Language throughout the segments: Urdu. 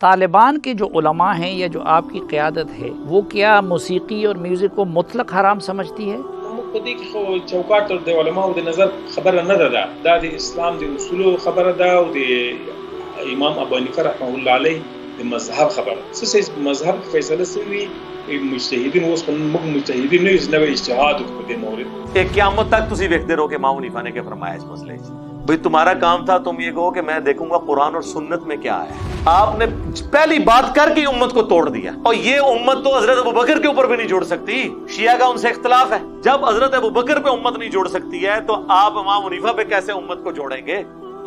طالبان کے جو علماء ہیں یا جو آپ کی قیادت ہے وہ کیا موسیقی اور میوزک کو مطلق حرام سمجھتی ہے؟ په دې کې خو چوکاټ د علماو د نظر خبره نه ده، دا د اسلام د اصولو خبره ده او د امام ابو حنیفه رحمه الله علیه د مذهب خبره. څه مذهب فیصله سوي مجتهدین اوس موږ مجتهدین نه یو نوې اجتهاد په دې مورد کہ قیامت تک تسی دیکھتے رہو کہ امام حنیفہ نے کیا فرمایا اس مسئلے سے. بھئی تمہارا کام تھا تم یہ کہو کہ میں دیکھوں گا قرآن اور سنت میں کیا ہے. آپ نے پہلی بات کر کے امت کو توڑ دیا، اور یہ امت تو حضرت ابوبکر کے اوپر بھی نہیں جوڑ سکتی. شیعہ کا ان سے اختلاف ہے، جب حضرت ابوبکر پہ امت نہیں جوڑ سکتی ہے تو آپ امام حنیفہ پہ کیسے امت کو جوڑیں گے؟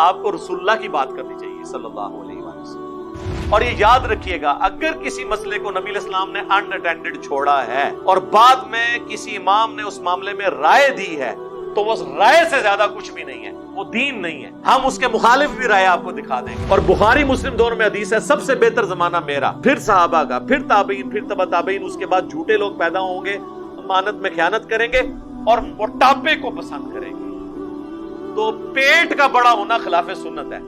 آپ کو رسول اللہ کی بات کرنی چاہیے صلی اللہ علیہ وسلم. اور یہ یاد رکھیے گا، اگر کسی مسئلے کو نبی علیہ السلام نے ان اٹینڈڈ چھوڑا ہے اور بعد میں کسی امام نے اس معاملے میں رائے دی ہے تو وہ رائے سے زیادہ کچھ بھی نہیں ہے، وہ دین نہیں ہے. ہم اس کے مخالف بھی رائے آپ کو دکھا دیں گے. اور بخاری مسلم دونوں میں حدیث ہے، سب سے بہتر زمانہ میرا، پھر صحابہ کا، پھر تابعین، پھر تبع تابعین. اس کے بعد جھوٹے لوگ پیدا ہوں گے، امانت میں خیانت کریں گے اور موٹاپے کو پسند کریں گے. تو پیٹ کا بڑا ہونا خلاف سنت ہے.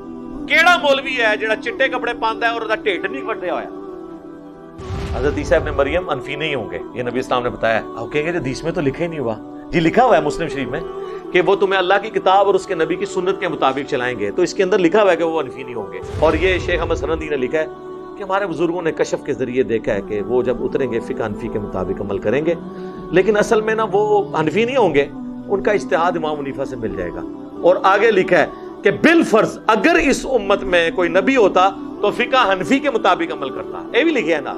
کیڑا مولوی ہے جڑا چٹے کپڑے پاندا ہے اور دا ٹھڈ نہیں وڈیا ہویا؟ حضرت عیسیٰ ابن مریم انفی نہیں ہوں گے، یہ نبی اسلام نے بتایا. آپ کہیں گے حدیث میں تو لکھا ہی نہیں ہوا. جی لکھا ہوا ہے مسلم شریف میں کہ وہ تمہیں اللہ کی کتاب اور اس کے نبی کی سنت کے مطابق چلائیں گے، تو اس کے اندر لکھا ہوا ہے کہ وہ انفی نہیں ہوں گے. اور یہ شیخ احمد سرندی نے لکھا ہے کہ ہمارے بزرگوں نے کشف کے ذریعے دیکھا ہے کہ وہ جب اتریں گے فقہ حنفی کے مطابق عمل کریں گے، لیکن اصل میں نا وہ حنفی نہیں ہوں گے، ان کا اجتہاد امام حنیفہ سے مل جائے گا. اور آگے لکھا ہے کہ بالفرض اگر اس امت میں کوئی نبی ہوتا تو فقہ حنفی کے مطابق عمل کرتا. یہ بھی لکھا ہے نا،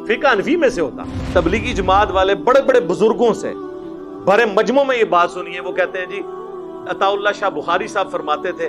فقہ حنفی میں سے ہوتا. تبلیغی جماعت والے بڑے بڑے بزرگوں سے بڑے مجمع میں یہ بات سنی ہے. وہ کہتے ہیں جی عطا اللہ شاہ بخاری صاحب فرماتے تھے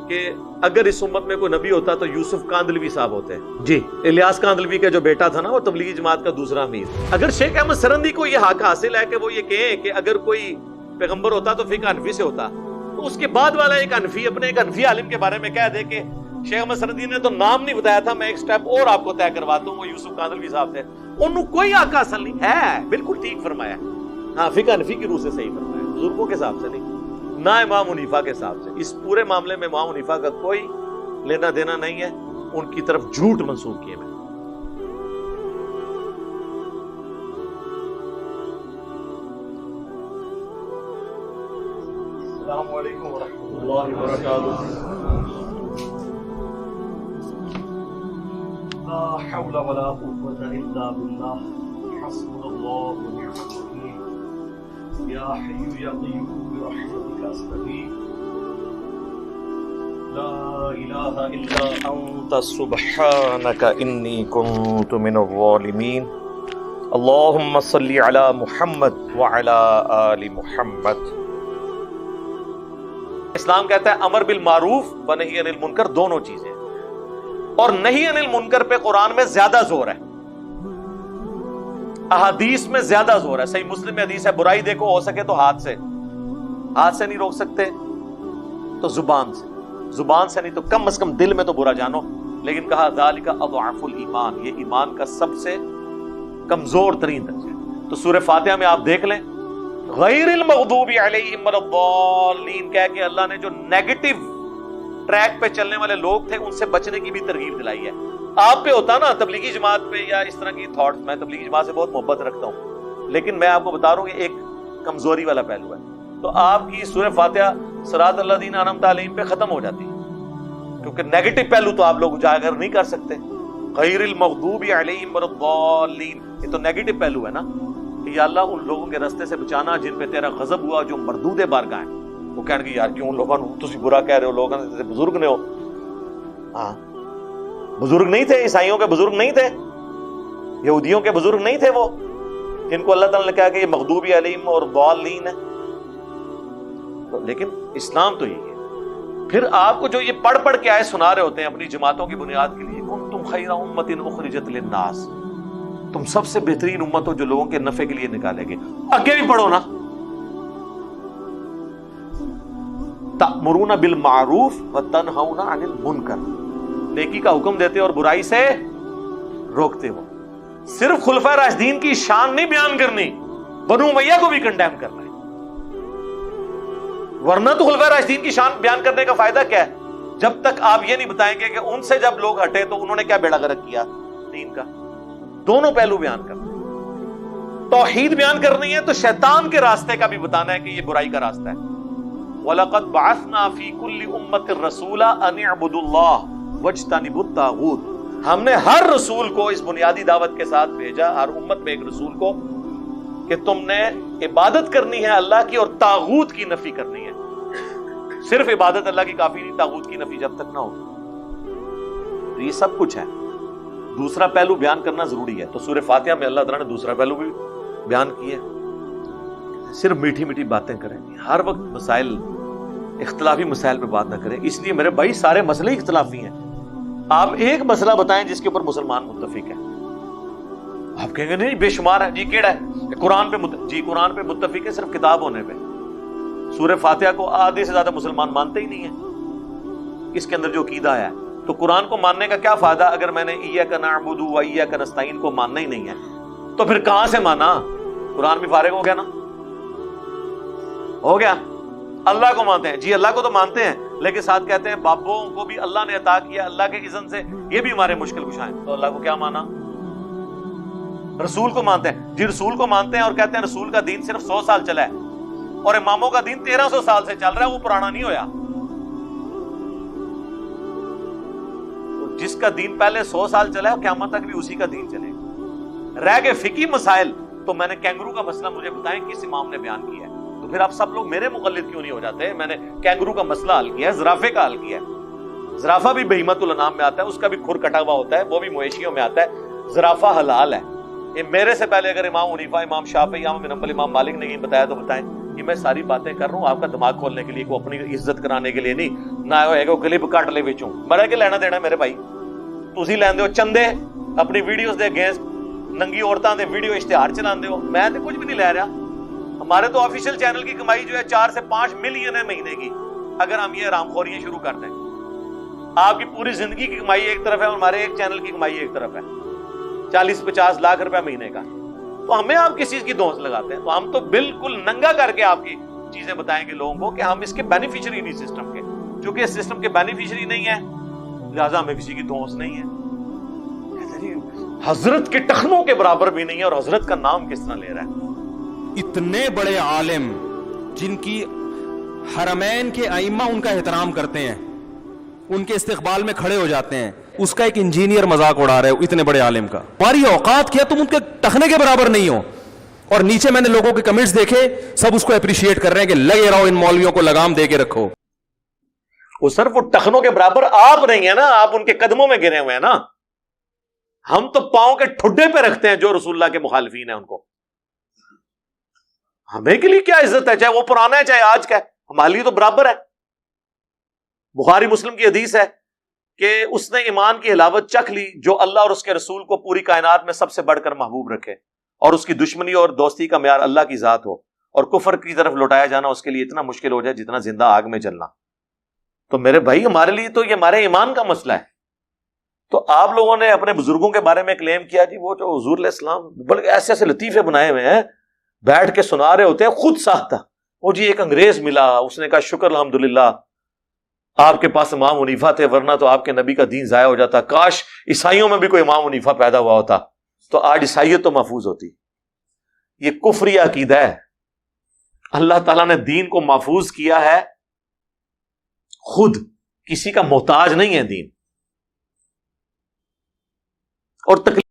کہ اگر اس امت میں کوئی نبی ہوتا تو یوسف کاندلوی صاحب ہوتے ہیں. جی الیاس کاندلوی کا جو بیٹا تھا نا، وہ تبلیغی جماعت کا دوسرا امیر. اگر شیخ احمد سرندی کو یہ حق حاصل ہے کہ وہ یہ کہیں کہ اگر کوئی پیغمبر ہوتا تو فقہ حنفی سے ہوتا، تو اس کے بعد والا ایک حنفی اپنے ایک حنفی عالم کے بارے میں کہہ دے کہ شیخ احمد سرندی نے تو نام نہیں بتایا تھا، میں ایک سٹیپ اور آپ کو طے کرواتا ہوں، وہ یوسف کاندلوی صاحب تھے. انہوں کوئی حق حاصل نہیں ہے. بالکل ٹھیک فرمایا. ہاں فقہ حنفی کی روح سے صحیح فرمایا، بزرگوں کے حساب سے نہیں، نہ امام حنیفہ کے حساب سے. اس پورے معاملے میں امام حنیفہ کا کوئی لینا دینا نہیں ہے. ان کی طرف جھوٹ منسوب کیے میں. السلام علیکم ورحمۃ اللہ وبرکاتہ. لا حول ولا قوة الا بالله حسبنا الله ونعم الوكيل يا حي يا قيوم برحمتك استغيث لا اله الا انت سبحانك اني كنت من الظالمين. اللهم صل على محمد وعلى آل محمد. اسلام کہتا ہے امر بالمعروف و نہی عن المنکر دونوں چیزیں، اور نہی عن المنکر پہ قرآن میں زیادہ زور ہے، احادیث میں زیادہ زور ہے. صحیح مسلم میں حدیث ہے برائی دیکھو ہو سکے تو ہاتھ سے نہیں روک سکتے تو زبان سے نہیں تو کم از کم دل میں تو برا جانو. لیکن کہا ذالک اضعف الایمان، یہ ایمان کا سب سے کمزور ترین درجہ ہے. تو سورہ فاتحہ میں آپ دیکھ لیں غیر المغضوب علیہم ولا الضالین کہہ کے اللہ نے جو نیگیٹو ٹریک پہ چلنے والے لوگ تھے ان سے بچنے کی بھی ترغیب دلائی ہے. آپ پہ ہوتا نا تبلیغی جماعت پہ یا اس طرح کی تھاٹس، میں تبلیغی جماعت سے بہت محبت رکھتا ہوں، لیکن میں آپ کو بتا رہا ہوں کہ ایک کمزوری والا پہلو ہے. تو آپ کی سورہ فاتحہ صراط الذین انعمت علیہم پہ ختم ہو جاتی ہے، کیونکہ نیگیٹو پہلو تو آپ لوگ اجاگر نہیں کر سکتے. غیر المغضوب علیہم ولا الضالین یہ تو نیگیٹو پہلو ہے نا کہ یا اللہ ان لوگوں کے رستے سے بچانا جن پہ تیرا غضب ہوا، جو مردود بارگاہ ہیں. وہ کہنے کہ یار کیوں لوگوں تسی برا کہہ رہے ہو، لوگوں سے بزرگ نے ہو. ہاں بزرگ نہیں تھے، عیسائیوں کے بزرگ نہیں تھے، یہودیوں کے بزرگ نہیں تھے وہ جن کو اللہ تعالیٰ نے کہا کہ یہ مغضوب علیہم اور ضالین ہے. لیکن اسلام تو یہی ہے. پھر آپ کو جو یہ پڑھ کے آئے سنا رہے ہوتے ہیں اپنی جماعتوں کی بنیاد کے لیے، کنتم خیر امۃ اخرجت للناس، تم سب سے بہترین امت ہو جو لوگوں کے نفع کے لیے نکالے گے. آگے بھی پڑھو نا، تأمرون بالمعروف وتنہون عن المنکر، نیکی کا حکم دیتے اور برائی سے روکتے ہو. صرف خلفائے راشدین کی شان نہیں بیان کرنی، بنو امیہ کو بھی کنڈیم کرنا ہے. ورنہ تو خلفائے راشدین کی شان بیان کرنے کا فائدہ کیا ہے؟ جب تک آپ یہ نہیں بتائیں گے کہ ان سے جب لوگ ہٹے تو انہوں نے کیا بیڑا غرق کیا دین کا. دونوں پہلو بیان کرنا. توحید بیان کرنی ہے تو شیطان کے راستے کا بھی بتانا ہے کہ یہ برائی کا راستہ ہے. وَلَقَدْ بَعَثْنَا فِي كُلِّ أُمَّةٍ رَسُولًا أَنِ اعْبُدُوا اللَّهَ وَاجْتَنِبُوا الطَّاغُوتَ. ہم نے ہر رسول کو اس بنیادی دعوت کے ساتھ بھیجا, ہر امت میں ایک رسول کو, کہ تم نے عبادت کرنی ہے اللہ کی اور طاغوت کی نفی کرنی ہے. صرف عبادت اللہ کی کافی نہیں, طاغوت کی نفی جب تک نہ ہو. تو یہ سب کچھ ہے. دوسرا پہلو بیان کرنا ضروری ہے. تو سورہ فاتحہ میں اللہ تعالیٰ نے دوسرا پہلو بھی بیان کیا ہے. صرف میٹھی میٹھی باتیں کریں, ہر وقت مسائل, اختلافی مسائل پہ بات نہ کریں. اس لیے میرے بھائی سارے مسئلے اختلافی ہیں. آپ ایک مسئلہ بتائیں جس کے اوپر مسلمان متفق ہے. آپ کہیں گے نہیں بے شمار ہے. جی کیڑا ہے؟ قرآن پہ جی قرآن پہ متفق ہے صرف کتاب ہونے پہ. سورہ فاتحہ کو آدھے سے زیادہ مسلمان مانتے ہی نہیں ہیں. اس کے اندر جو عقیدہ ہے, تو قرآن کو ماننے کا کیا فائدہ اگر میں نے ایاک نعبد و ایاک نستعین کو ماننا ہی نہیں ہے؟ تو پھر کہاں سے مانا؟ قرآن بھی فارغ ہو گیا نا, ہو گیا. اللہ کو مانتے ہیں, جی اللہ کو تو مانتے ہیں, لیکن ساتھ کہتے ہیں بابوں کو بھی اللہ نے عطا کیا اللہ کے اذن سے, یہ بھی ہمارے مشکل کشا ہیں. تو اللہ کو کیا مانا؟ رسول کو مانتے ہیں, جی رسول کو مانتے ہیں اور کہتے ہیں رسول کا دین صرف 100 سال چلا ہے اور اماموں کا دین 1300 سال سے چل رہا ہے, وہ پرانا نہیں ہویا. تو جس کا دین پہلے 100 سال چلا ہے وہ قیامت تک بھی اسی کا دین چلے گا. رہ گئے فقہی مسائل, تو میں نے کینگرو کا مسئلہ مجھے بتائیں کس امام نے بیان کیا ہے. تو پھر آپ سب لوگ میرے مقلد کیوں نہیں ہو جاتے؟ میں نے کینگرو کا مسئلہ حل کیا ہے, زرافے کا حل کیا ہے. زرافہ بھی بہیمت الانام میں آتا ہے, اس کا بھی کھر کٹا ہوا ہوتا ہے, وہ بھی مویشیوں میں آتا ہے. زرافہ حلال ہے. یہ میرے سے پہلے اگر امام حنیفہ, امام شافعی, امام بن حنبل, امام مالک نے یہ بتایا تو بتائیں. یہ میں ساری باتیں کر رہا ہوں آپ کا دماغ کھولنے کے لیے, کو اپنی عزت کرانے کے لیے نہیں. نہ ہوئے گا کلپ کٹ لے بچوں بڑا کے لینا دینا میرے بھائی. تسی لیندے ہو چندے, اپنی ویڈیوز دے گیس ننگی عورتاں دے ویڈیو اشتہار چلاندے ہو. میں تو کچھ بھی نہیں لے رہا. ہمارے تو آفیشیل چینل کی کمائی جو ہے 4 سے 5 ملین ہے مہینے کی, اگر ہم یہ حرام خوریاں شروع کر دیں. آپ کی پوری زندگی کی کمائی ایک طرف ہے اور ہمارے ایک چینل کی کمائی ایک طرف ہے, 40-50 لاکھ روپے مہینے کا. تو ہمیں آپ کس چیز کی دھونس لگاتے ہیں؟ تو ہم تو بالکل ننگا کر کے آپ کی چیزیں بتائیں گے لوگوں کو کہ ہم اس کے بینیفیشری نہیں سسٹم کے. چونکہ اس سسٹم کے بینیفیشری نہیں ہے لہٰذا ہمیں کسی کی دھونس نہیں ہے. حضرت کے ٹخنوں کے برابر بھی نہیں ہے, اور حضرت کا نام کس طرح لے رہا ہے. اتنے بڑے عالم جن کی حرمین کے ائمہ ان کا احترام کرتے ہیں, ان کے استقبال میں کھڑے ہو جاتے ہیں, اس کا ایک انجینئر مذاق اڑا رہے ہو اتنے بڑے عالم کا. ہماری اوقات کیا تم ان کے ٹخنے کے برابر نہیں ہو. اور نیچے میں نے لوگوں کے کمنٹس دیکھے, سب اس کو اپریشیٹ کر رہے ہیں کہ لگے رہو ان مولویوں کو لگام دے کے رکھو. وہ صرف وہ ٹخنوں کے برابر آپ نہیں ہے نا, آپ ان کے قدموں میں گرے ہوئے ہیں نا. ہم تو پاؤں کے ٹھڈے پہ رکھتے ہیں جو رسول اللہ کے مخالفین ہیں ان کو. ہمیں کے لیے کیا عزت ہے, چاہے وہ پرانا ہے چاہے آج کا ہے, ہمارے لیے تو برابر ہے. بخاری مسلم کی حدیث ہے کہ اس نے ایمان کی حلاوت چکھ لی جو اللہ اور اس کے رسول کو پوری کائنات میں سب سے بڑھ کر محبوب رکھے, اور اس کی دشمنی اور دوستی کا معیار اللہ کی ذات ہو, اور کفر کی طرف لوٹایا جانا اس کے لیے اتنا مشکل ہو جائے جتنا زندہ آگ میں جلنا. تو میرے بھائی ہمارے لیے تو یہ ہمارے ایمان کا مسئلہ ہے. تو آپ لوگوں نے اپنے بزرگوں کے بارے میں کلیم کیا, جی وہ جو حضور علیہ السلام بلکہ ایسے ایسے لطیفے بنائے ہوئے ہیں, بیٹھ کے سنا رہے ہوتے ہیں خود ساختہ. وہ جی ایک انگریز ملا, اس نے کہا شکر الحمدللہ آپ کے پاس امام حنیفہ تھے, ورنہ تو آپ کے نبی کا دین ضائع ہو جاتا. کاش عیسائیوں میں بھی کوئی امام حنیفہ پیدا ہوا ہوتا تو آج عیسائیت تو محفوظ ہوتی. یہ کفری عقیدہ ہے. اللہ تعالیٰ نے دین کو محفوظ کیا ہے, خود کسی کا محتاج نہیں ہے دین. اور تکلیف